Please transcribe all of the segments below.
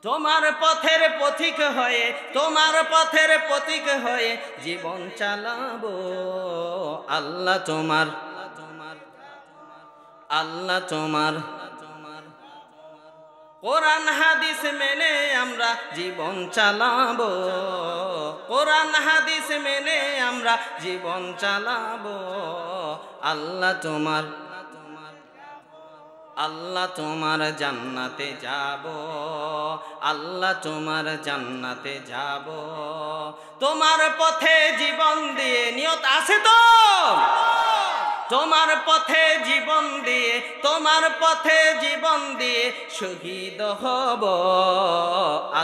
তোমার পথের পথিক হয়ে, তোমার পথের পথিক হয়ে জীবন চালাবো। আল্লাহ তোমার, আল্লাহ তোমার কোরআন হাদিস মেনে আমরা জীবন চালাবো। কোরআন হাদিস মেনে আমরা জীবন চালাবো। আল্লাহ তোমার, আল্লাহ তোমার জান্নাতে যাব, আল্লাহ তোমার জান্নাতে যাব। তোমার পথে জীবন দিয়ে, নিয়ত আছে তো? তোমার পথে জীবন দিয়ে, তোমার পথে জীবন দিয়ে শহীদ হব।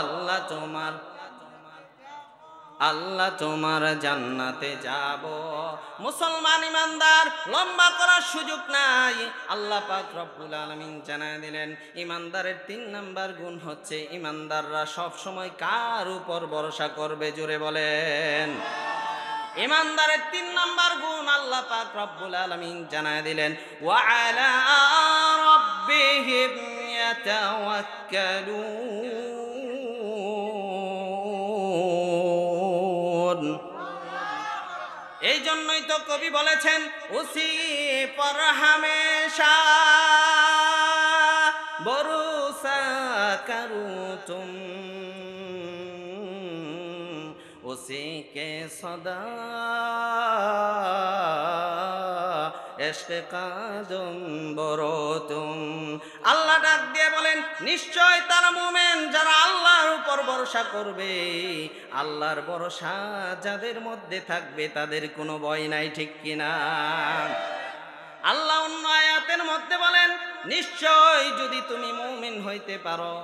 আল্লাহ তোমার, আল্লাহ তোমার জান্নাতে যাব। মুসলমান ইমানদার, লম্বা করার সুযোগ নাই। আল্লাহ পাক রব্বুল আলামিন জানায় দিলেন, ইমানদারের 3 নাম্বার গুণ হচ্ছে, ইমানদাররা সব সময় কার উপর ভরসা করবে? জোরে বলেন। ইমানদারের 3 নাম্বার গুণ আল্লাহ পাক রব্বুল আলামিন জানায় দিলেন, ওয়া আলা রাব্বিহিম ইয়াতাওয়াক্কালুন। এই জন্যই তো কবি বলেছেন, উসি পর হামেশা ভরসা করো তুম, उसी के सदा इश्क कदम बरो तुम। আল্লাহ ডাক দিয়ে বলেন, নিশ্চয় তারা মুমিন যারা আল্লাহর উপর ভরসা করবে। আল্লাহর ভরসা যাদের মধ্যে থাকবে তাদের কোনো ভয় নাই, ঠিক কিনা? আল্লাহ অন্য আয়াতের মধ্যে বলেন, নিশ্চয় যদি তুমি মুমিন হইতে পারো,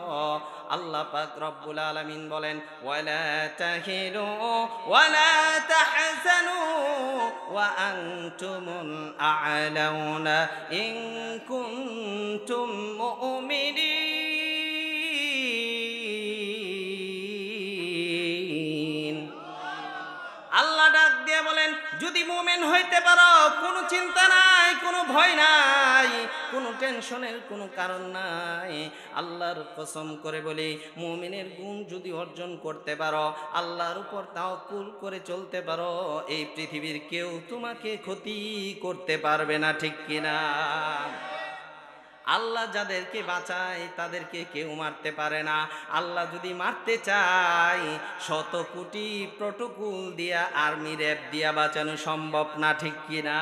আল্লাহ পাক রব্বুল আলামিন বলেন, ওয়ালা তাহিনু ওয়ালা তাহজানু ওয়া আনতুমুল আ'লাউনা ইন কুনতুম মুমিনিন। আল্লাহ ডাক দিয়ে বলেন, যদি মুমিন হইতে পারো, কোনো চিন্তা নাই, কোনো ভয় নাই, কোনো টেনশনের কোনো কারণ নাই। আল্লাহর কসম করে বলি, মুমিনের গুণ যদি অর্জন করতে পারো, আল্লাহর উপর তাওয়াক্কুল করে চলতে পারো, এই পৃথিবীর কেউ তোমাকে ক্ষতি করতে পারবে না, ঠিক কিনা? আল্লাহ যাদেরকে বাঁচায় তাদেরকে কেউ মারতে পারে না। আল্লাহ যদি মারতে চায়, 100 কোটি প্রটোকল দিয়া, আর্মি র্যাব দিয়া বাঁচানো সম্ভব না, ঠিক কিনা?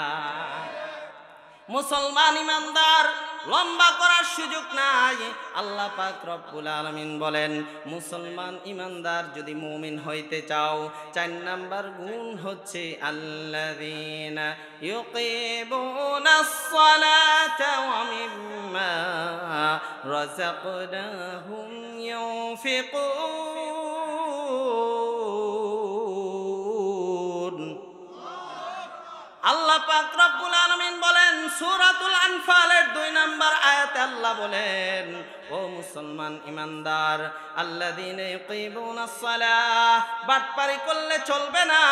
মুসলমান ইমানদার, লম্বা করার সুযোগ নাই। আল্লাহ পাক রব্বুল আলামিন বলেন, মুসলমান ইমানদার যদি মুমিন হইতে চাও, 4 নাম্বার গুণ হচ্ছে, আল্লাযীনা ইউকিমুনাস সালাতা ওয়া মিম্মা রাযাকনাহুম ইউনফিকুন। আল্লাহ পাক রব্বুল আলামিন বলেন, সূরাতুল আনফালের 2 নাম্বার আয়াতে আল্লাহ বলেন, ও মুসলমান ইমানদার, আল্লাযীনা ইউকিমুনাস সালাহ, বাটপারি করলে চলবে না,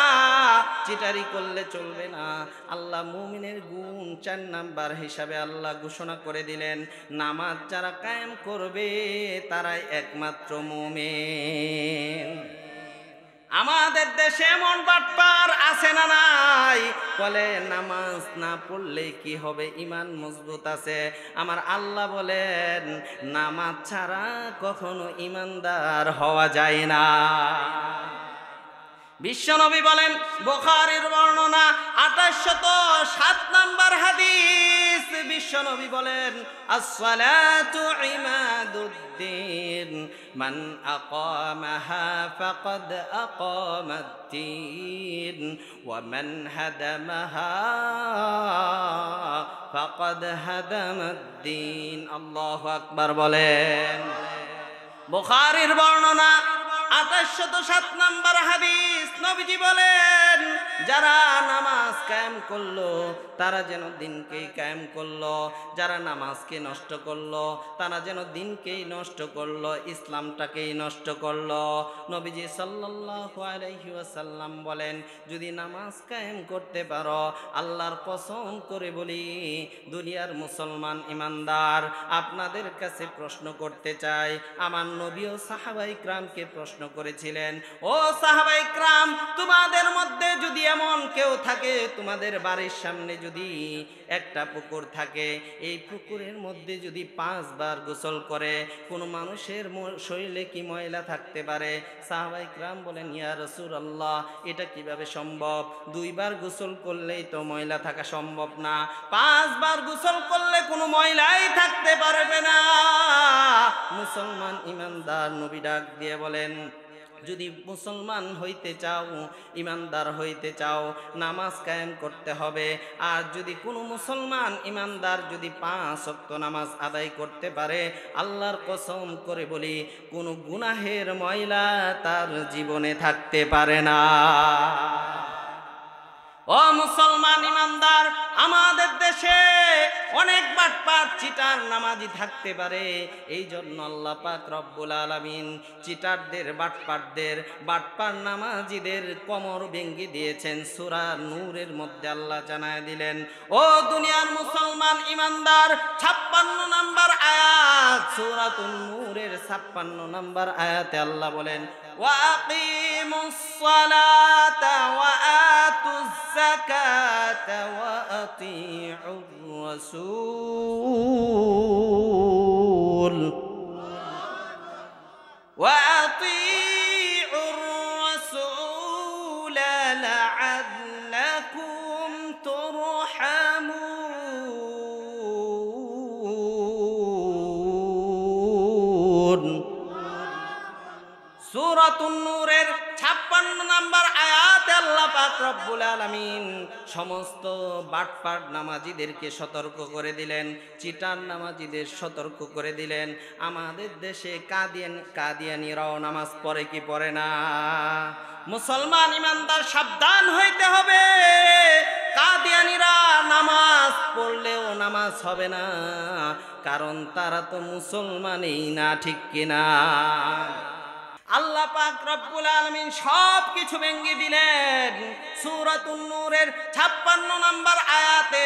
চিটারি করলে চলবে না। আল্লাহ মুমিনের গুণ 4 নাম্বার হিসাবে আল্লাহ ঘোষণা করে দিলেন, নামাজ যারা কায়েম করবে তারাই একমাত্র মুমিন। আমাদের দেশে এমন বাটপার আছে না নাই? বলে নামাজ না পড়লে কি হবে, ইমান মজবুত আছে। আমার আল্লাহ বলেন, নামাজ ছাড়া কখনো ইমানদার হওয়া যায় না। বিশ্বনবী বলেন, বুখারীর বর্ণনা 2807 নাম্বার হাদিস, বিশ্বনবী বলেন, as-salatu imaduddin man aqamaha faqad aqama ad-din wa man hadamaha faqad hadama ad-din। আল্লাহু আকবার বলেন। বুখারীর বর্ণনা 2807 নম্বর হাদিস, নবীজি বলেন যারা নামাজ কায়েম করলো তারা যেন দিনকেই কায়েম করলো, যারা নামাজকে নষ্ট করলো তারা যেন দিনকেই নষ্ট করলো, ইসলামটাকেই নষ্ট করলো। নবীজি সাল্লাল্লাহু আলাইহি ওয়াসাল্লাম বলেন যদি নামাজ কায়েম করতে পারো, আল্লাহর কসম করে বলি দুনিয়ার মুসলমান ইমানদার, আপনাদের কাছে প্রশ্ন করতে চাই, আমার নবী ও সাহাবায়ে কিরামকে প্রশ্ন করেছিলেন, ও সাহাবায়ে কিরাম তোমাদের মধ্যে যদি এমন কেউ থাকে, তোমাদের বাড়ির সামনে যদি একটা পুকুর থাকে, এই পুকুরের মধ্যে যদি 5 বার গোসল করে, কোন মানুষের শরীরে কি ময়লা থাকতে পারে? সাহাবায়ে কিরাম বলেন ইয়া রাসূলুল্লাহ এটা কিভাবে সম্ভব? 2 বার গোসল করলেই তো ময়লা থাকা সম্ভব না, 5 বার গোসল করলে কোনো ময়লাই থাকতে পারবে না। মুসলমান ইমানদার নবী ডাক দিয়ে বলেন যদি মুসলমান হইতে চাও, ইমানদার হইতে চাও, নামাজ কায়েম করতে হবে। আর যদি কোনো মুসলমান ইমানদার যদি 5 ওয়াক্ত নামাজ আদায় করতে পারে, আল্লাহর কসম করে বলি কোনো গুনাহের ময়লা তার জীবনে থাকতে পারে না। ও মুসলমান ইমানদার, আমাদের দেশে অনেক বাটপার চিটার নামাজি থাকতে পারে, এই জন্য আল্লাহ পাক রব্বুল আলামিন চিটারদের বাটপার নামাজিদের কোমর ভেঙে দিয়েছেন। সূরা নূরের মধ্যে আল্লাহ জানায় দিলেন, ও দুনিয়ার মুসলমান ইমানদার 56 নম্বর আয়াত, সূরাতুন নূরের 56 নম্বর আয়াতে আল্লাহ বলেন وَأَقِيمُوا الصَّلَاةَ وَآتُوا الزَّكَاةَ وَأَطِيعُوا الرَّسُولَ لَعَلَّكُمْ تُرْحَمُونَ। সূরাতুন নূরের 56 নম্বর আয়াতে আল্লাহ পাক রব্বুল আলামিন সমস্ত বাটপার নামাজিদেরকে সতর্ক করে দিলেন, চিটার নামাজিদের সতর্ক করে দিলেন। আমাদের দেশে কাদিয়ানিরাও নামাজ পড়ে কি পড়ে না? মুসলমান ইমানদার সাবধান হইতে হবে, কাদিয়ানিরা নামাজ পড়লেও নামাজ হবে না, কারণ তারা তো মুসলমানই না, ঠিক কিনা? আল্লাহ পাক রব্বুল আলামিন সব কিছু ভেঙে দিলেন। সূরাতুন নূরের 56 নম্বর আয়াতে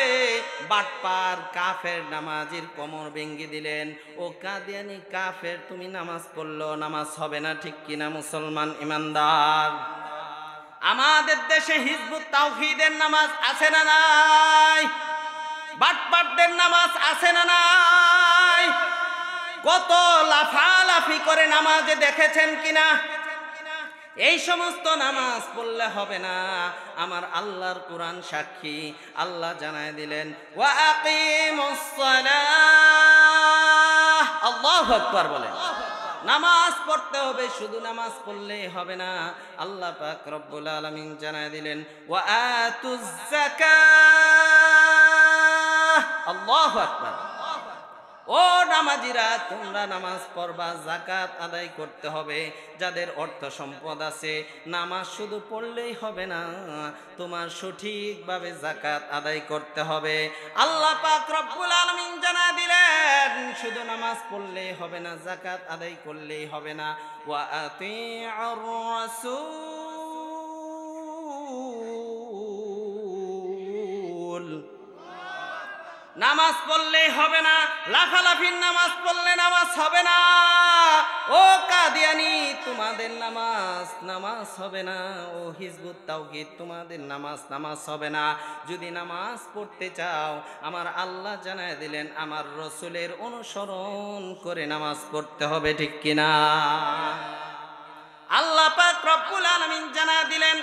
বাটপার কাফের নামাজির কোমর ভেঙে দিলেন। ও কাদিয়ানি কাফের, তুমি নামাজ পড়লো নামাজ হবে না, ঠিক কিনা মুসলমান ইমানদার? আমাদের দেশে হিজবুত তাওহীদের নামাজ আছে না নাই? বাটপারদের নামাজ আছে না নাই? কত লাফালাফি করে নামাজে দেখেছেন কিনা? এই সমস্ত নামাজ পড়লে হবে না, আমার আল্লাহর কোরআন সাক্ষী। আল্লাহ জানায় দিলেন ওয়া আকিমুস সালাহ, আল্লাহু আকবার বলেন। নামাজ পড়তে হবে, শুধু নামাজ পড়লেই হবে না। আল্লাহ পাক রব্বুল আলামিন জানায় দিলেন ওয়া আতুজ যাকাত, আল্লাহু আকবার। ও নামাজিরা, তোমরা নামাজ পড়বা, যাকাত আদায় করতে হবে। যাদের অর্থ সম্পদ আছে, নামাজ শুধু পড়লেই হবে না, তোমার সঠিকভাবে যাকাত আদায় করতে হবে। আল্লাহ পাক রব্বুল আলামিন জানা দিলেন শুধু নামাজ পড়লেই হবে না, যাকাত আদায় করলেই হবে না। ওয়া আতিউর রাসূল, নামাজ পড়লেই হবে না, লাফালাফির নামাজ পড়লে নামাজ হবে না। ও কাদিয়ানি, তোমাদের নামাজ হবে না। ও হিজবুত তাওহীদ, তোমাদের নামাজ হবে না। যদি নামাজ পড়তে চাও, আমার আল্লাহ জানায় দিলেন আমার রসুলের অনুসরণ করে নামাজ পড়তে হবে, ঠিক কিনা? আল্লাহ পাক রব্বুল আলামিন জানায় দিলেন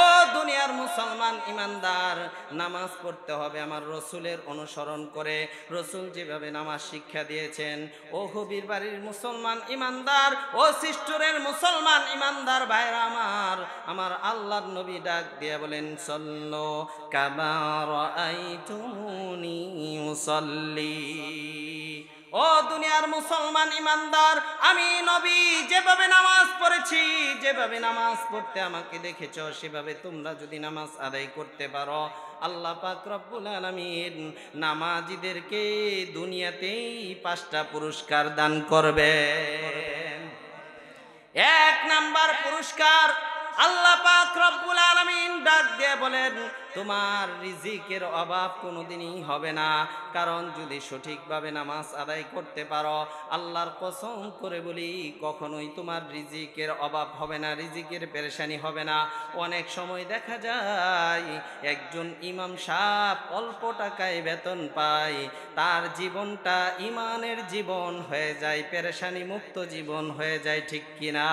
ও দুনিয়ার মুসলমান ইমানদার, নামাজ পড়তে হবে আমার রসুলের অনুসরণ করে। রসুল যেভাবে নামাজ শিক্ষা দিয়েছেন, ও হবির বাড়ির মুসলমান ইমানদার, ও সিস্টরের মুসলমান ইমানদার ভাইরা আমার আল্লাহর নবী ডাক দিয়ে বলেন সল্লু কামা রাআইতুমুনি উসাল্লি। ও ও দুনিয়ার মুসলমান ইমানদার, আমি নবী যেভাবে নামাজ পড়েছি, যেভাবে নামাজ পড়তে আমাকে দেখেছো, সেভাবে তোমরা যদি নামাজ আদায় করতে পারো, আল্লাহ পাক রব্বুল আলামিন নামাজীদেরকে দুনিয়াতেই 5টা পুরস্কার দান করবেন। 1 নাম্বার পুরস্কার, আল্লাহ পাক রব্বুল আলামিন ডাক দিয়ে বলেন, তোমার রিজিকের অভাব কোনোদিনই হবে না। কারণ যদি সঠিকভাবে নামাজ আদায় করতে পারো, আল্লাহর কসম করে বলি, কখনোই তোমার রিজিকের অভাব হবে না, রিজিকের পেরেশানি হবে না। অনেক সময় দেখা যায় একজন ইমাম সাহেব অল্প টাকায় বেতন পায়, তার জীবনটা ইমানের জীবন হয়ে যায়, পেরেশানি মুক্ত জীবন হয়ে যায়, ঠিক কিনা?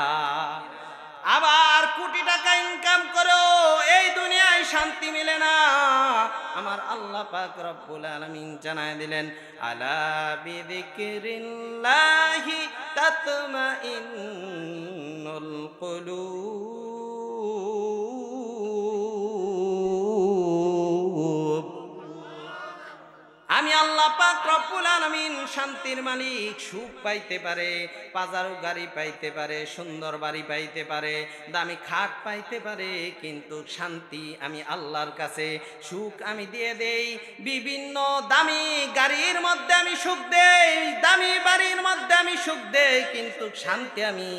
আবার কোটি টাকা ইনকাম করো, এই দুনিয়ায় শান্তি মিলে না। আমার আল্লাহ পাক রব্বুল আলামিন জানায় দিলেন, আলা বিযিকরিল্লাহি তাতমাইন্নুল কুলুব। আমি আল্লাহ পাক রব্বুল আলামিন শান্তির মালিক। সুখ পাইতে পারে, পাজারো গাড়ি পাইতে পারে, সুন্দর বাড়ি পাইতে পারে, দামি খাট পাইতে পারে, কিন্তু শান্তি আমি আল্লাহর কাছে। সুখ আমি দিয়ে দেই, বিভিন্ন দামি গাড়ির মধ্যে আমি সুখ দেই, দামি বাড়ির মধ্যে আমি সুখ দেই, কিন্তু শান্তি আমি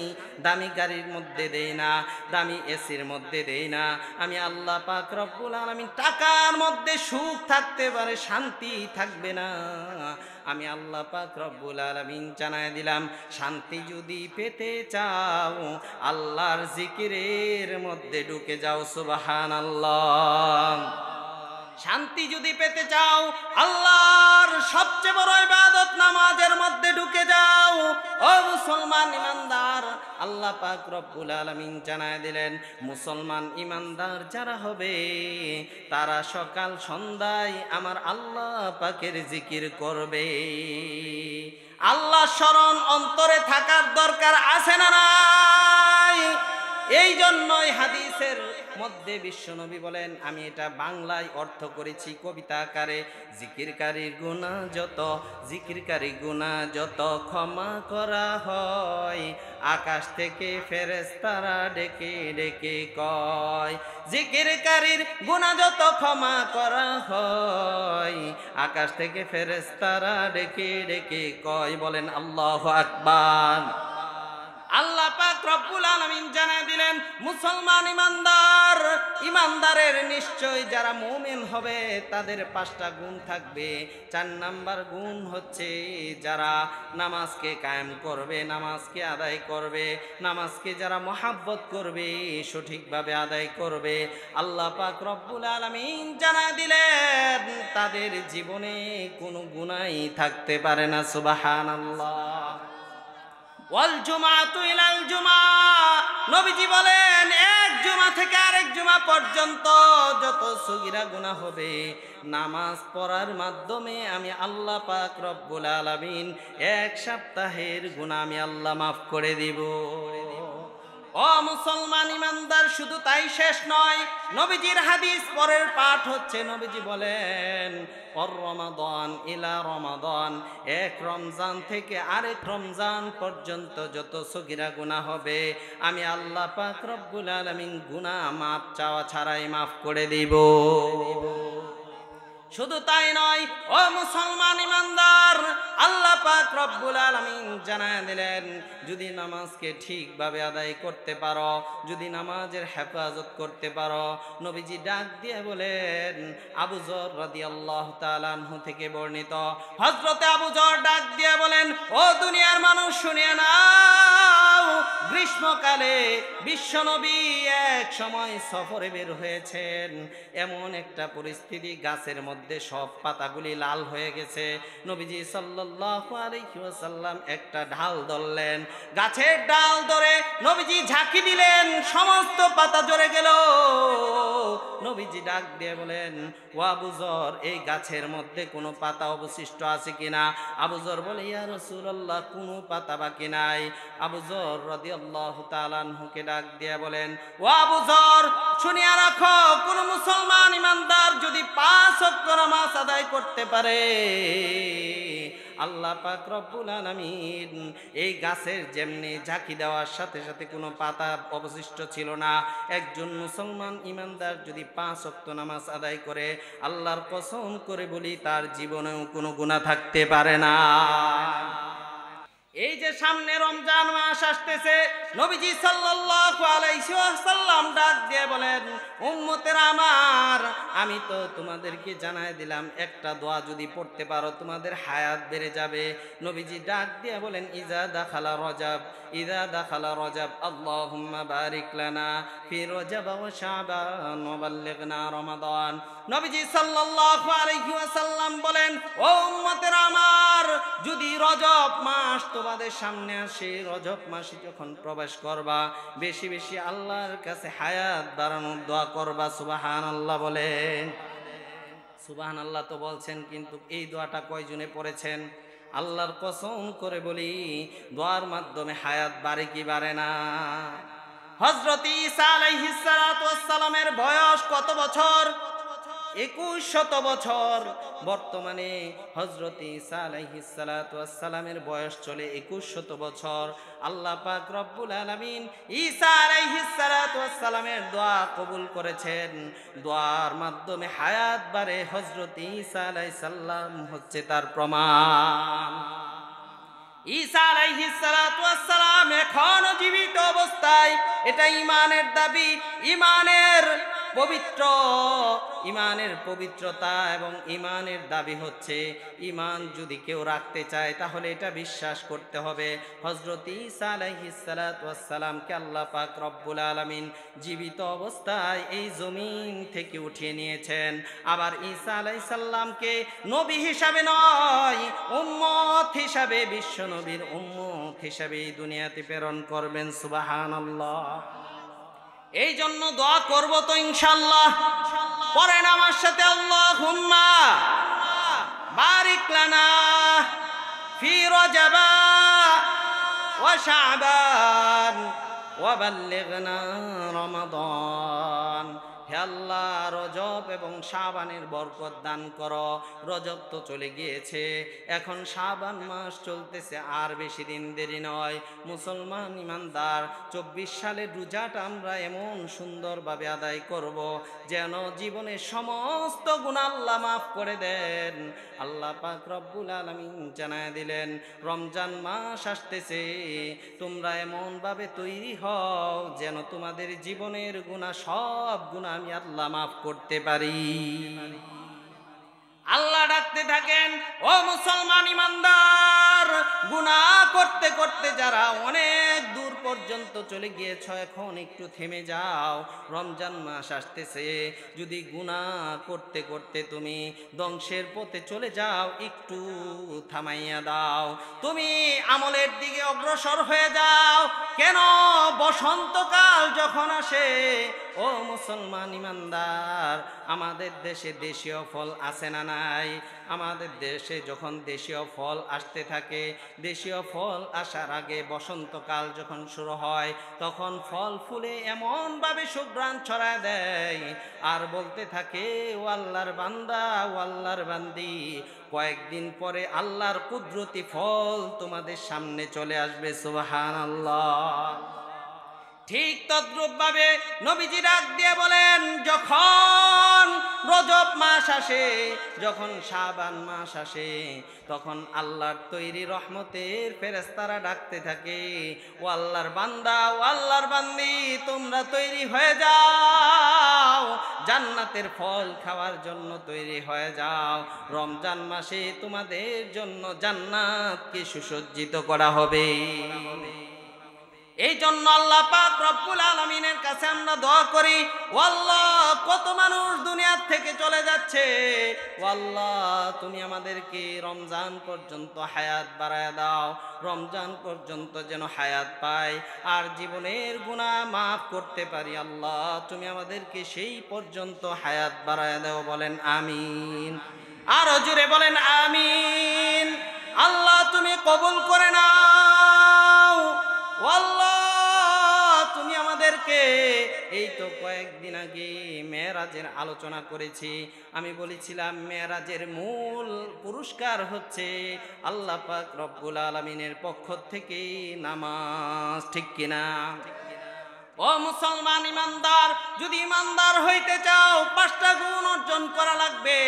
দামি গাড়ির মধ্যে দেই না, দামি এসির মধ্যে দেই না। আমি আল্লাহ পাক রব্বুল আলামিন টাকার মধ্যে সুখ থাকতে পারে, শান্তি থাকবে না। আমি আল্লাহ পাক রব্বুল আলামিন জানায় দিলাম, শান্তি যদি পেতে চাও, আল্লাহর জিকিরের মধ্যে ঢুকে যাও। সুবহানাল্লাহ। শান্তি যদি পেতে চাও, আল্লাহর সবচেয়ে বড় ইবাদত নামাজের মধ্যে ঢুকে যাও। ও মুসলমান ইমানদার, আল্লাহ পাক রব্বুল আলামিন জানায় দিলেন, মুসলমান ইমানদার যারা হবে, তারা সকাল সন্ধ্যায় আমার আল্লাহ পাকের জিকির করবে। আল্লাহ স্মরণ অন্তরে থাকার দরকার আছে না নাই? এই জন্যই হাদিসের মধ্যে বিশ্বনবী বলেন, আমি এটা বাংলায় অর্থ করেছি কবিতা আকারে, জিকিরকারীর গুনাহ যত, জিকিরকারী গুনাহ যত ক্ষমা করা হয়, আকাশ থেকে ফেরেশতারা ডেকে ডেকে কয়। জিকিরকারীর গুনাহ যত ক্ষমা করা হয়, আকাশ থেকে ফেরেশতারা ডেকে ডেকে কয়। বলেন আল্লাহু আকবার। আল্লাহ পাক রব্বুল আলামিন জানায় দিলেন, মুসলমান ইমানদার, ইমানদারের নিশ্চয় যারা মুমিন হবে, তাদের 5টা গুণ থাকবে। 4 নাম্বার গুণ হচ্ছে যারা নামাজকে কায়েম করবে, নামাজকে আদায় করবে, নামাজকে যারা মহাব্বত করবে, সঠিকভাবে আদায় করবে। আল্লাহ পাক রব্বুল আলামিন জানায় দিলেন, তাদের জীবনে কোনো গুনাহই থাকতে পারে না। সুবহানাল্লাহ। ওয়াল জুমাতু ইলাল জুমা, নবীজি বলেন, এক জুমা থেকে আরেক জুমা পর্যন্ত যত সগীরা গুনাহ হবে, নামাজ পড়ার মাধ্যমে আমি আল্লাহ পাক রব্বুল আলামিন 1 সপ্তাহের গুনাহ আমি আল্লাহ মাফ করে দিব। ও মুসলমান ইমানদার, শুধু তাই শেষ নয়, নবীজির হাদিস পরের পাঠ হচ্ছে, নবীজি বলেন, অর রমাদান ইলা রমাদান, এক রমজান থেকে আরেক রমজান পর্যন্ত যত সগীরা গুনাহ হবে, আমি আল্লাহ পাক রব্বুল আলামিন গুনাহ মাফ চাওয়া ছাড়াই মাফ করে দিব। শুধু তাই নয়, ও মুসলমান ইমানদার, আল্লাহ পাক রব্বুল আলামিন জানায় দিলেন, যদি নামাজকে ঠিকভাবে আদায় করতে পারো, যদি নামাজের হেফাজত করতে পারো, নবীজি ডাক দিয়ে বলেন, আবু যর রাদিয়াল্লাহু তাআলা আনহু থেকে বর্ণিত, হযরতে আবু যর ডাক দিয়ে বলেন, ও দুনিয়ার মানুষ শুনিয়ে নাও, গ্রীষ্মকালে বিশ্বনবী এক সময় সফরে বের হয়েছেন। এমন একটা পরিস্থিতি, গাছের মধ্যে সব পাতাগুলি লাল হয়ে গেছে। নবীজি সাল্লাল্লাহু আলাইহি ওয়াসাল্লাম একটা ঢাল ধরলেন, গাছের ডাল ধরে নবীজি ঝাঁকি দিলেন, সমস্ত পাতা ঝরে গেল। নবীজি ডাক দিয়ে বলেন, ও আবু যর, এই গাছের মধ্যে কোনো পাতা অবশিষ্ট আছে কিনা? আবু যর বলে, ইয়া রাসূলুল্লাহ, কোনো পাতা বাকি নাই। আবু যর রাদিয়াল্লাহু তাআলা আনহুকে ডাক দিয়ে বলেন, ও আবু যর, শুনিয়া রাখো, কোন মুসলমান ইমানদার যদি 5 ওয়াক্ত নামাজ আদায় করতে পারে, আল্লাহ পাক রব্বুল আলামিন এই গাছের যেমনি ঝাঁকি দেওয়ার সাথে সাথে কোনো পাতা অবশিষ্ট ছিল না। একজন মুসলমান ইমানদার যদি 5 ওয়াক্ত নামাজ আদায় করে, আল্লাহর কসম করে বলি তার জীবনেও কোনো গুনাহ থাকতে পারে না। এই যে সামনে রমজান মাস আসতেছে, নবীজি সাল্লাল্লাহু আলাইহি ওয়াসাল্লাম ডাক দিয়ে বলেন, উম্মতেরা আমার, আমি তো তোমাদেরকে জানায় দিলাম একটা দোয়া যদি পড়তে পারো তোমাদের হায়াত বেড়ে যাবে। নবীজি ডাক দিয়ে বলেন, ইজা দাখালা রজব, ইজা দাখালা রজব আল্লাহুম্মা বারিক লানা ফি রজব ওয়া শাবান ওয়া বাল্লিগনা রমাদান। নবীজি সাল্লাল্লাহু আলাইহি ওয়াসাল্লাম বলেন, ও উম্মতেরা আমার, যদি রজব মাস তোমাদের সামনে আসে, রজব মাসে যখন প্রবেশ করবা, বেশি বেশি আল্লাহর কাছে হায়াত বাড়ানোর দোয়া করবা। সুবহানাল্লাহ বলেন। সুবহানাল্লাহ তো বলছেন, কিন্তু এই দোয়াটা কয়জনে পড়েছেন? আল্লাহর কসম করে বলি, দোয়ার মাধ্যমে হায়াত বাড়ে কি বাড়ে না? হযরত ঈসা আলাইহিস সালাতু ওয়াস সালামের বয়স কত বছর? 2100 বছর। বর্তমানে হযরত ঈসা আলাইহিস সালাতু ওয়াস সালামের বয়স চলে 2100 বছর। আল্লাহ পাক রব্বুল আলামিন ঈসা আলাইহিস সালাতু ওয়াস সালামের দোয়া কবুল করেছেন। দোয়ার মাধ্যমে হায়াত বাড়ে। হযরত ঈসা আলাইহিস সালাম হচ্ছে তার প্রমাণ। ঈসা আলাইহিস সালাতু ওয়াস সালাম এখনো জীবিত অবস্থায়, এটা ঈমানের দাবি। ইমানের পবিত্রতা এবং ইমানের দাবি হচ্ছে, ইমান যদি কেউ রাখতে চায় তাহলে এটা বিশ্বাস করতে হবে, হযরত ঈসা আলাইহিস সালাতু ওয়াস সালামকে আল্লাহ পাক রব্বুল আলামিন জীবিত অবস্থায় এই জমিন থেকে উঠিয়ে নিয়েছেন। আবার ঈসা আলাইহিস সালামকে নবী হিসাবে নয়, উম্মত হিসাবে, বিশ্ব নবীর উম্মত হিসাবে এই দুনিয়াতে প্রেরণ করবেন। সুবহানাল্লাহ। এই জন্য দোয়া করব তো ইনশাআল্লাহ। পড়েন আমার সাথে, আল্লাহুম্মা বারিক লানা ফি রজব ওয়া শাবান ওয়া বাল্লিগনা রমাদান। হে আল্লাহ, রজব এবং শাবানের বরকত দান করো। রজব তো চলে গিয়েছে, এখন শাবান মাস চলতেছে, আর বেশি দিন দেরি নয়। মুসলমান ইমানদার, 24 সালের রোজাটা আমরা এমন সুন্দরভাবে আদায় করব যেন জীবনের সমস্ত গুনাহ আল্লাহ মাফ করে দেন। আল্লাহ পাক রব্বুল আলামিন জানায় দিলেন, রমজান মাস আসতেছে, তোমরা এমন ভাবে তৈরি হও যেন তোমাদের জীবনের গুনাহ, সব গুনাহ আমি আল্লাহ মাফ করতে পারি। আল্লাহ ডাকতে থাকেন, ও মুসলমান ইমানদার, গুনাহ করতে করতে যারা অনেক দূর পর্যন্ত চলে গিয়েছ, এখন একটু থেমে যাও। রমজান মাস আসতেছে, যদি গুনাহ করতে করতে তুমি ধ্বংসের পথে চলে যাও, একটু থামাইয়া দাও, তুমি আমলের দিকে অগ্রসর হয়ে যাও। কেন? বসন্তকাল যখন আসে, ও মুসলমান ইমানদার, আমাদের দেশে দেশীয় ফল আছে না নাই? আমাদের দেশে যখন দেশীয় ফল আসতে থাকে, দেশীয় ফল আসার আগে বসন্তকাল যখন শুরু হয়, তখন ফল ফুলে এমনভাবে সুঘ্রাণ ছড়ায় দেয় আর বলতে থাকে, ও আল্লাহর বান্দা, ও আল্লাহর বান্দি, কয়েকদিন পরে আল্লাহর কুদরতি ফল তোমাদের সামনে চলে আসবে। সুবহানাল্লাহ। ঠিক তদ্রূপভাবে নবীজি ডাক দিয়ে বলেন, যখন রজব মাস আসে, যখন শাবান মাস আসে, তখন আল্লাহর তৈরি রহমতের ফেরেশতারা ডাকতে থাকে, ও আল্লাহর বান্দা, ও আল্লাহর বান্দি, তোমরা তৈরি হয়ে যাও, জান্নাতের ফল খাওয়ার জন্য তৈরি হয়ে যাও। রমজান মাসে তোমাদের জন্য জান্নাতকে সুসজ্জিত করা হবে। এই জন্য আল্লাহ পাক রব্বুল আলামিনের কাছে আমরা দোয়া করি, ও আল্লাহ, কত মানুষ দুনিয়া থেকে চলে যাচ্ছে, ও আল্লাহ, তুমি আমাদেরকে রমজান পর্যন্ত হায়াত বাড়ায় দাও, রমজান পর্যন্ত যেন হায়াত পাই আর জীবনের গুনাহ মাফ করতে পারি। আল্লাহ, তুমি আমাদেরকে সেই পর্যন্ত হায়াত বাড়ায় দাও। বলেন আমিন। আরো জোরে বলেন আমিন। আল্লাহ, তুমি কবুল করে নাও। আল্লাহ, তুমি আমাদেরকে এই তো কয়েকদিন আগে মেরাজের আলোচনা করেছি। আমি বলেছিলাম মেরাজের মূল পুরস্কার হচ্ছে আল্লাহ পাক রব্বুল আলামিনের পক্ষ থেকে নামাজ, ঠিক কিনা? ও মুসলমান ইমানদার, যদি ইমানদার হইতে চাও 5টা গুণ অর্জন করা লাগবে।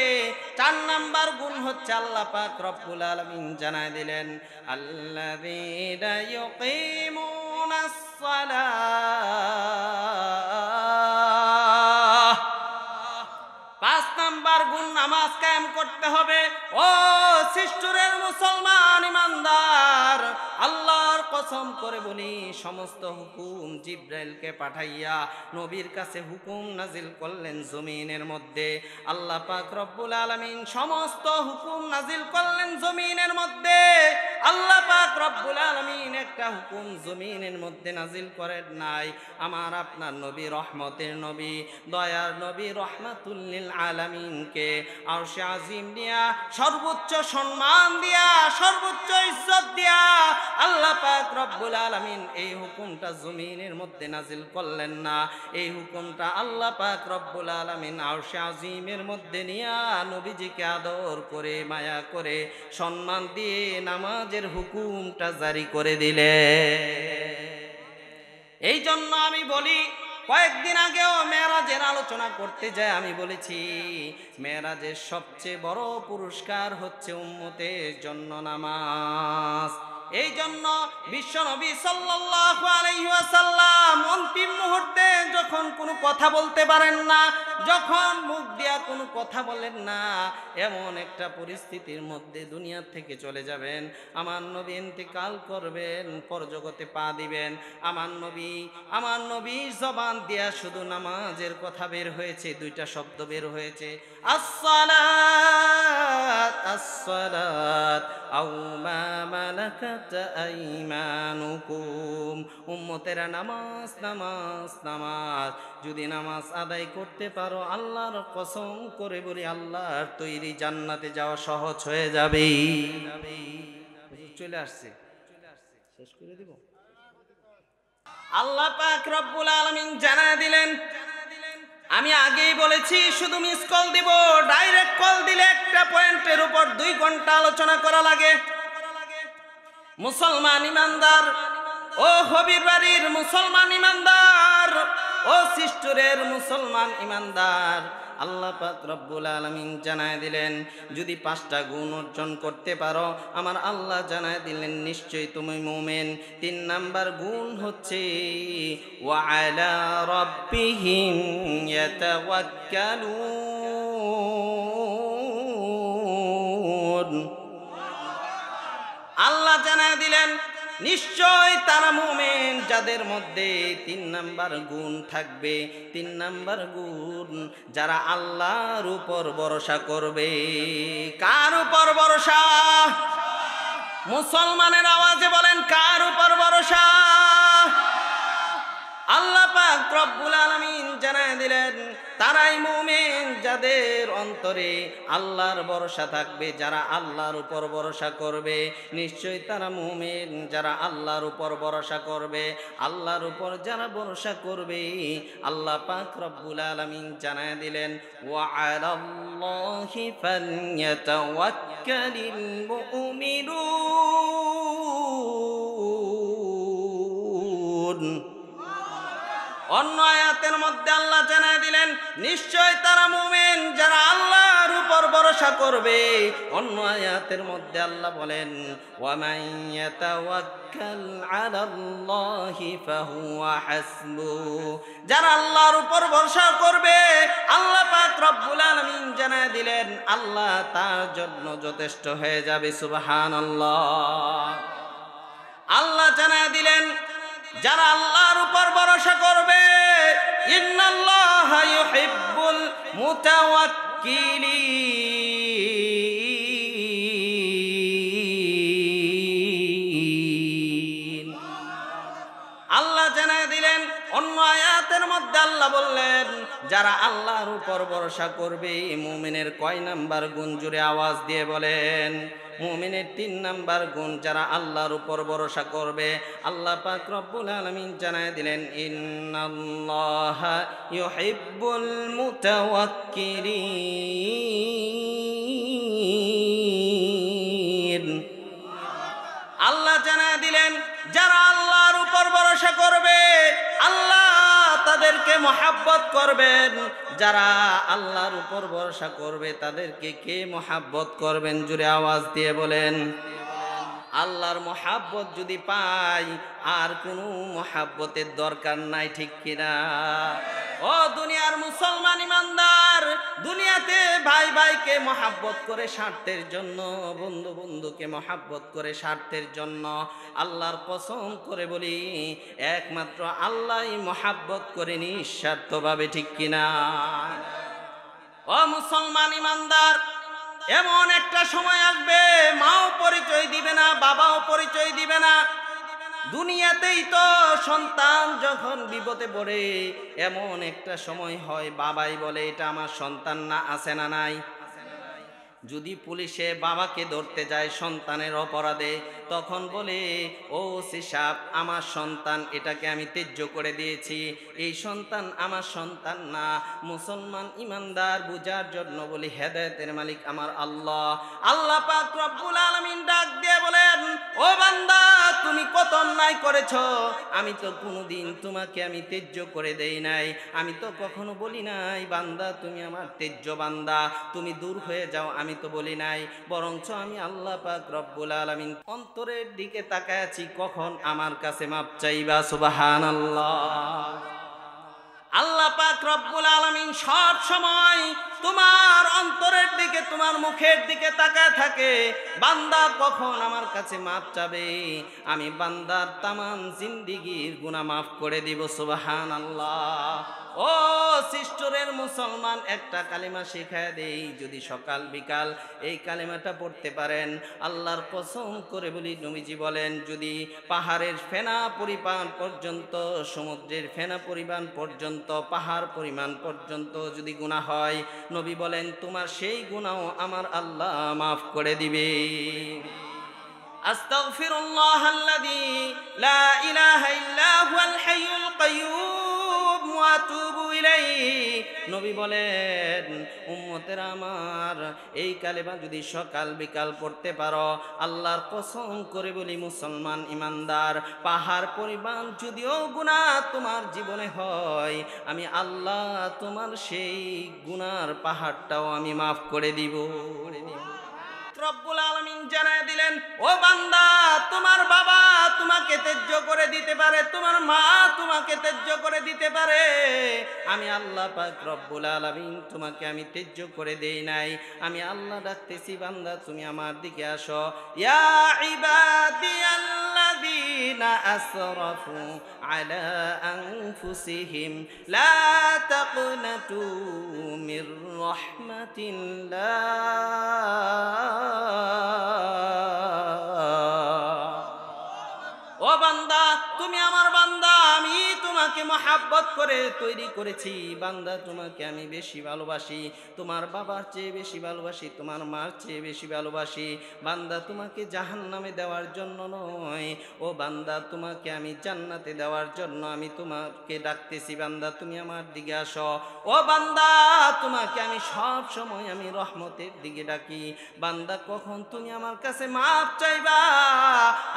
4 নাম্বার গুণ হচ্ছে আল্লাহ পাক রব্বুল আলামিন জানায় দিলেন আল্লাযীনা ইউকিমুনাস সালাহ। 5 নাম্বার গুণ নামাজ কায়েম করতে হবে। ও শিষ্টুরের মুসলমান ইমানদার, আল্লাহর কসম করে বলি, সমস্ত হুকুম জিব্রাইলকে পাঠাইয়া নবীর কাছে হুকুম নাজিল করলেন জমিনের মধ্যে। আল্লাহ পাক রব্বুল আলামিন সমস্ত হুকুম নাজিল করলেন জমিনের মধ্যে। আল্লাহ পাক রব্বুল আলামিন একটা হুকুম জমিনের মধ্যে নাজিল করেন নাই। আমার আপনার নবী, রহমতের নবী, দয়ার নবী, রহমাতুল লিল আলামিনকে আরশে আজিম দিয়া, সর্বোচ্চ সম্মান দিয়া, সর্বোচ্চ ইজ্জত দিয়া আল্লাহ পাক রব্বুল আলামিন এই হুকুমটা জমিনের মধ্যে নাজিল করলেন না। এই হুকুমটা আল্লাহ পাক রব্বুল আলামিন আরশে আজিমের মধ্যে নিয়া নবীজিকে আদর করে, মায়া করে, সম্মান দিয়ে নামাজের হুকুমটা জারি করে দিলে। এই জন্য আমি বলি, কয়েকদিন আগেও মেরাজের আলোচনা করতে যায় আমি বলেছি মেরাজের সবচেয়ে বড় পুরস্কার হচ্ছে উম্মতের জন্য নামাজ। এই জন্য বিশ্বনবী সাল্লাল্লাহু আলাইহি ওয়াসাল্লাম অন্তিম মুহূর্তে যখন কোনো কথা বলতে পারেন না, যখন মুখ দিয়া কোনো কথা বলেন না, এমন একটা পরিস্থিতির মধ্যে দুনিয়া থেকে চলে যাবেন, আমার নবী ইন্তেকাল করবেন, পরজগতে পা দিবেন। আমার নবীর জবান দিয়া শুধু নামাজের কথা বের হয়েছে, 2টা শব্দ বের হয়েছে, আসসালাত আসসালাত আও মা মালাকাত আইমানুকুম। উম্মতেরা নামাজ নামাজ নামাজ। যদি নামাজ আদায় করতে পারো, আল্লাহর কসম করে বলি, আল্লাহর তৈরি জান্নাতে যাওয়া সহজ হয়ে যাবে। চলে আসছে, শেষ করে দিব। আল্লাহ পাক রব্বুল আলামিন জানায় দিলেন, আমি আগেই বলেছি শুধু মিস কল দিব, ডাইরেক্ট কল দিলে একটা পয়েন্টের উপর 2 ঘন্টা আলোচনা করা লাগে। মুসলমান ইমানদার, ও হবির বাড়ির মুসলমান ইমানদার, ও সিস্টুরের মুসলমান ইমানদার, আল্লাহ পাক রব্বুল আলামিন জানায় দিলেন যদি 5টা গুণ অর্জন করতে পারো, আমার আল্লাহ জানায় দিলেন নিশ্চয়ই তুমি মুমিন। 3 নাম্বার গুণ হচ্ছে ওয়া আলা রাব্বিহিম ইয়াতাওয়াক্কালুন। আল্লাহ জানায় দিলেন নিশ্চয় তারা মুমিন যাদের মধ্যে 3 নাম্বার গুণ থাকবে। 3 নাম্বার গুণ, যারা আল্লাহর উপর ভরসা করবে। কার উপর ভরসা? মুসলমানের আওয়াজে বলেন, কার উপর ভরসা? আল্লাহ পাক রব্বুল আলামিন জানায় দিলেন তারাই মুমিন যাদের অন্তরে আল্লাহর ভরসা থাকবে, যারা আল্লাহর উপর ভরসা করবে। নিশ্চয়ই তারা মুমিন যারা আল্লাহর উপর ভরসা করবে। আল্লাহর উপর যারা ভরসা করবে, আল্লাহ পাক রব্বুল আলামিন জানায় দিলেন ওয়া আলাল্লাহি ফালইয়াতাওয়াক্কালিল মুমিনুন। অন্য আয়াতের মধ্যে আল্লাহ জানায় দিলেন নিশ্চয় তারা মুমিন যারা আল্লাহর উপর ভরসা করবে। অন্য আয়াতের মধ্যে আল্লাহ বলেন ওয়া মান ইয়াতাওয়াক্কাল আলাল্লাহি ফাহুয়া হাসবুহু। যারা আল্লাহর উপর ভরসা করবে, আল্লাহ পাক রব্বুল আলামিন জানায় দিলেন আল্লাহ তার জন্য যথেষ্ট হয়ে যাবে। সুবহানাল্লাহ। আল্লাহ জানায় দিলেন যারা আল্লাহর উপর ভরসা করবে, ইন্নাল্লাহা ইউহিব্বুল মুতাওয়াক্কিলিন। আল্লাহ জানায় দিলেন অন্য আয়াতের মধ্যে আল্লাহ বললেন যারা আল্লাহর উপর ভরসা করবে মুমিনের কয় নাম্বার গুণ জুড়ে আওয়াজ দিয়ে বলেন? মুমিনের 3 নাম্বার গুণ, যারা আল্লাহর উপর ভরসা করবে। আল্লাহ পাক রব্বুল আলামিন জানায় দিলেন ইন্নাল্লাহা ইউহিব্বুল মুতাওয়াক্কিলিন। আল্লাহ জানায় দিলেন যারা আল্লাহর উপর ভরসা করবে আল্লাহ তাদেরকে মহাব্বত করবেন। যারা আল্লাহর উপর ভরসা করবে তাদেরকে কে মহাব্বত করবেন? জুড়ে আওয়াজ দিয়ে বলেন। আল্লাহর মহাব্বত যদি পাই আর কোনো মহাব্বতের দরকার নাই, ঠিক কিনা? ও দুনিয়ার মুসলমান ইমানদার, দুনিয়াতে ভাই ভাইকে মহাব্বত করে স্বার্থের জন্য, বন্ধু বন্ধুকে মহাব্বত করে স্বার্থের জন্য, আল্লাহর কসম করে বলি একমাত্র আল্লাহই মহাব্বত করে নিঃস্বার্থভাবে, ঠিক কিনা? ও মুসলমান ইমানদার, এমন একটা সময় আসবে মাও পরিচয় দিবে না, বাবাও পরিচয় দিবে না। দুনিয়াতেই তো সন্তান যখন বিপদে পড়ে এমন একটা সময় হয় বাবাই বলে এটা আমার সন্তান না, আছে না নাই? যদি পুলিশে বাবাকে ধরতে যায় সন্তানের অপরাধে, তখন বলে ও ওসি সাহেব আমার সন্তান, এটাকে আমি ত্যায্য করে দিয়েছি, এই সন্তান আমার সন্তান না। মুসলমান ইমানদার বুঝার জন্য বলি হেদায়েতের মালিক আমার আল্লাহ। আল্লাহ পাক রব্বুল আলামিন ডাক দিয়ে বলেন ও বান্দা তুমি কত অন্যায় করেছো, আমি তো কোনোদিন তোমাকে আমি ত্যায্য করে দেই নাই, আমি তো কখনো বলি নাই বান্দা তুমি আমার ত্যায্য বান্দা, তুমি দূর হয়ে যাও, আমি তো বলি নাই। বরঞ্চ আমি আল্লাহ পাক রব্বুল আলামিন অন্তরের দিকে তাকায় আছি কখন আমার কাছে মাপ চাইবা। সুবহানাল্লাহ। আল্লাহ পাক রব্বুল আলামিন সব সময় তোমার অন্তরের দিকে, তোমার মুখের দিকে তাকায় থাকে বান্দা কখন আমার কাছে মাপ চাবে, আমি বান্দার তামাম জিন্দেগীর গুনাহ মাফ করে দিব। সুবহানাল্লাহ। ও সিস্টরের মুসলমান, একটা কালিমা শেখায় দেই, যদি সকাল বিকাল এই কালিমাটা পড়তে পারেন আল্লাহর কসম করে বলি নবীজি বলেন যদি পাহাড়ের ফেনা পরিমাণ পর্যন্ত, সমুদ্রের ফেনা পরিমাণ পর্যন্ত, পাহাড় পরিমাণ পর্যন্ত যদি গুনাহ হয়, নবী বলেন তোমার সেই গুনাহ আমার আল্লাহ মাফ করে দিবে। আস্তাগফিরুল্লাহাল্লাযী লা ইলাহা ইল্লা হুয়াল হাইয়ুল কাইয়্যুম ওয়া আতুবু ইলাইহি। নবী বলেন উম্মতেরা আমার এই কালেমা যদি সকাল বিকাল পড়তে পারো, আল্লাহর কসম করে বলি মুসলমান ইমানদার, পাহাড় পরিমাণ যদিও গুনাহ তোমার জীবনে হয়, আমি আল্লাহ তোমার সেই গুনার পাহাড়টাও আমি মাফ করে দিব। রব্বুল আলামিন জানায় দিলেন ও বান্দা তোমার বাবা তোমাকে ত্যায্য করে দিতে পারে, তোমার মা তোমাকে ত্যায্য করে দিতে পারে, আমি আল্লাহ পাক রব্বুল আলামিন তোমাকে আমি ত্যায্য করে দেই নাই। আমি আল্লাহ ডাকতেছি বান্দা তুমি আমার দিকে আসো। ইয়া ইবাদিয়াল্লাযীনা আসরাফু আলা আনফুসিহিম লা তাকনাতু মির রাহমাতিল্লাহ। ও বান্দা তুমি আমার বান্দা, আমি তোমাকে মহাব্বত করে তৈরি করেছি বান্দা, তোমাকে আমি বেশি ভালোবাসি, তোমার বাবার চেয়ে বেশি ভালোবাসি, তোমার মার চেয়ে বেশি ভালোবাসি। বান্দা তোমাকে জাহান্নামে দেওয়ার জন্য নয়, ও বান্দা তোমাকে আমি জান্নাতে দেওয়ার জন্য আমি তোমাকে ডাকতেছি বান্দা তুমি আমার দিকে আসো। ও বান্দা তোমাকে আমি সব সময় আমি রহমতের দিকে ডাকি বান্দা, কখন তুমি আমার কাছে মাফ চাইবা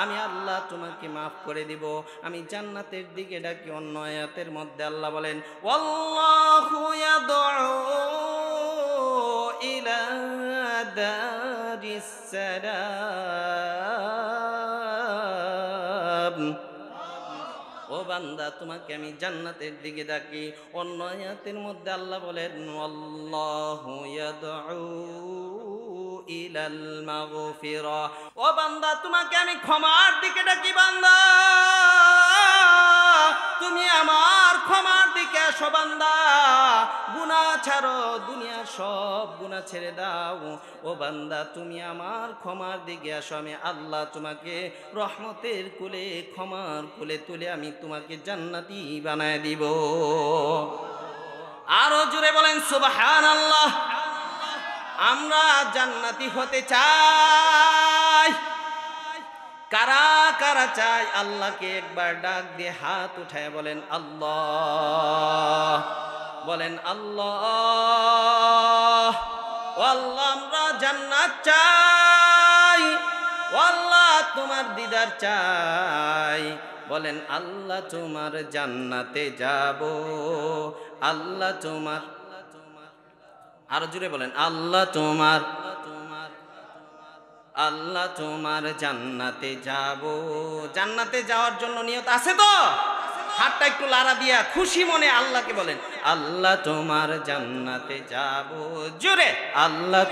আমি আল্লাহ তোমাকে মাফ করে দিব, আমি জান্নাতের দিকে ডাকি। অন্য আয়াতের মধ্যে আল্লাহ বলেন ওয়াল্লাহু ইয়াদউ ইলা দারিস সালাম। ও বান্দা তোমাকে আমি জান্নাতের দিকে ডাকি। অন্য আয়াতের মধ্যে আল্লাহ বলেন আল্লাহু ইয়াদউ ইলাল মাগফিরা। ও বান্দা তোমাকে আমি ক্ষমার দিকে ডাকি বান্দা তুমি আমার ক্ষমার দিকে আসো। আসো বান্দা, গুনাহ ছাড়ো, দুনিয়ার সব গুনাহ ছেড়ে দাও। ও বান্দা তুমি আমার ক্ষমার দিকে আসো, আমি আল্লাহ তোমাকে রহমতের কোলে, ক্ষমার কোলে তুলে আমি তোমাকে জান্নাতি বানায় দিব। আরো জোরে বলেন সুবহানাল্লাহ। আমরা জান্নাতি হতে চাই। কারা কারা চাই? আল্লাহকে একবার ডাক দিয়ে হাত উঠায় বলেন আল্লাহ, বলেন আল্লাহ। ও আল্লাহ আমরা জান্নাত চাই, ও আল্লাহ তোমার দিদার চাই। বলেন আল্লাহ তোমার জান্নাতে যাব, আল্লাহ তোমার, আরো জুড়ে বলেন আল্লাহ তোমার, আল্লাহ তোমার জান্নাতে যাব। জান্নাতে যাওয়ার জন্য নিয়ত আছে তো? হাতটা একটু লাড়া দিয়া খুশি মনে আল্লাহকে বলেন আল্লাহ তোমার জান্নাতে যাব। জোরে আল্লাহ